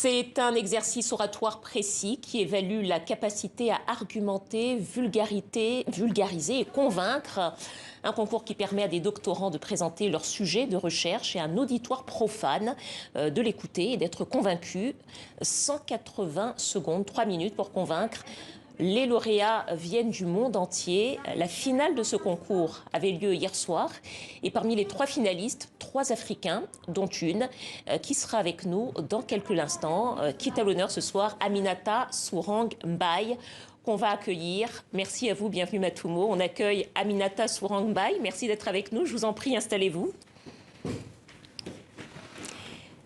C'est un exercice oratoire précis qui évalue la capacité à argumenter, vulgariser et convaincre. Un concours qui permet à des doctorants de présenter leur sujet de recherche et à un auditoire profane de l'écouter et d'être convaincu. 180 secondes, 3 minutes pour convaincre. Les lauréats viennent du monde entier. La finale de ce concours avait lieu hier soir. Et parmi les 3 finalistes, 3 Africains, dont une, qui sera avec nous dans quelques instants, qui est à l'honneur ce soir, Aminata Sourang Mbaye, qu'on va accueillir. Merci à vous, bienvenue Matoumo. On accueille Aminata Sourang Mbaye. Merci d'être avec nous. Je vous en prie, installez-vous.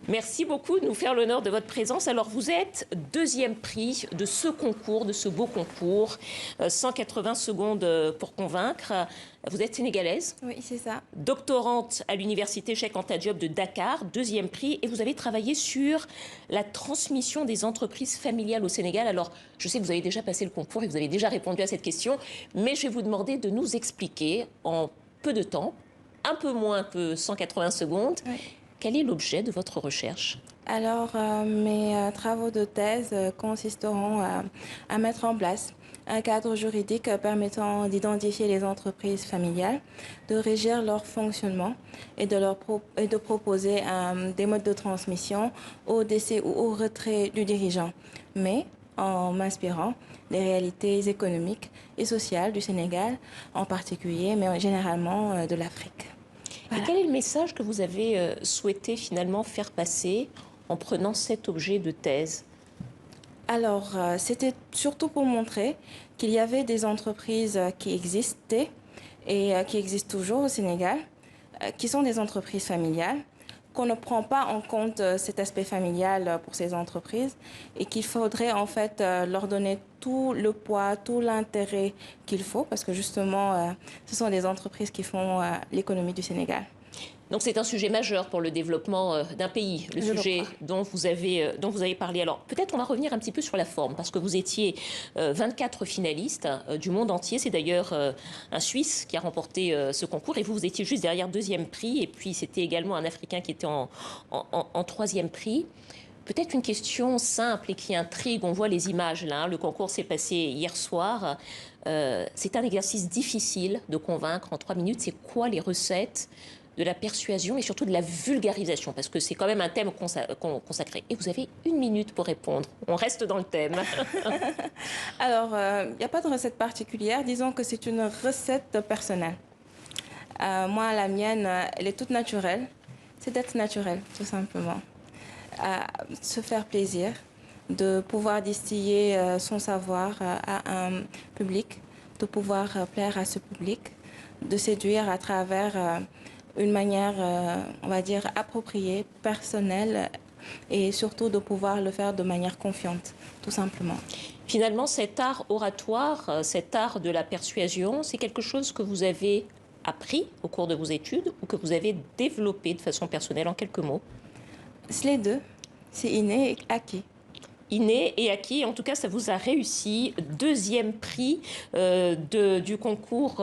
Merci beaucoup de nous faire l'honneur de votre présence. Alors, vous êtes 2e prix de ce concours, de ce beau concours. 180 secondes pour convaincre. Vous êtes sénégalaise? Oui, c'est ça. Doctorante à l'université Cheikh Anta Diop de Dakar, 2e prix. Et vous avez travaillé sur la transmission des entreprises familiales au Sénégal. Alors, je sais que vous avez déjà passé le concours et vous avez déjà répondu à cette question. Mais je vais vous demander de nous expliquer en peu de temps, un peu moins que 180 secondes, oui. Quel est l'objet de votre recherche? Alors, mes travaux de thèse consisteront à mettre en place un cadre juridique permettant d'identifier les entreprises familiales, de régir leur fonctionnement et de proposer des modes de transmission au décès ou au retrait du dirigeant, mais en m'inspirant des réalités économiques et sociales du Sénégal en particulier, mais généralement de l'Afrique. Voilà. Et quel est le message que vous avez souhaité finalement faire passer en prenant cet objet de thèse? Alors, c'était surtout pour montrer qu'il y avait des entreprises qui existaient et qui existent toujours au Sénégal, qui sont des entreprises familiales, qu'on ne prend pas en compte cet aspect familial pour ces entreprises et qu'il faudrait en fait leur donner tout le poids, tout l'intérêt qu'il faut parce que justement, ce sont des entreprises qui font l'économie du Sénégal. Donc c'est un sujet majeur pour le développement d'un pays, le sujet dont vous avez parlé. Alors peut-être on va revenir un petit peu sur la forme, parce que vous étiez 24 finalistes du monde entier. C'est d'ailleurs un Suisse qui a remporté ce concours, et vous étiez juste derrière 2e prix, et puis c'était également un Africain qui était en 3e prix. Peut-être une question simple et qui intrigue, on voit les images là, le concours s'est passé hier soir. C'est un exercice difficile de convaincre en 3 minutes. C'est quoi les recettes de la persuasion et surtout de la vulgarisation, parce que c'est quand même un thème consacré. Et vous avez 1 minute pour répondre. On reste dans le thème. Alors, il n'y a pas de recette particulière. Disons que c'est une recette personnelle. Moi, la mienne, elle est toute naturelle. C'est d'être naturel, tout simplement. Se faire plaisir, de pouvoir distiller son savoir à un public, de pouvoir plaire à ce public, de séduire à travers une manière, on va dire, appropriée, personnelle, et surtout de pouvoir le faire de manière confiante, tout simplement. Finalement, cet art oratoire, cet art de la persuasion, c'est quelque chose que vous avez appris au cours de vos études ou que vous avez développé de façon personnelle, en quelques mots? C'est les deux, c'est inné et acquis. Inné et acquis, en tout cas ça vous a réussi. 2e prix du concours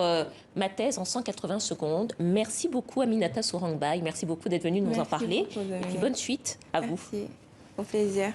Ma thèse en 180 secondes. Merci beaucoup Aminata Sourang Mbaye, merci beaucoup d'être venue nous en parler. Et puis bonne suite à vous. Merci, au plaisir.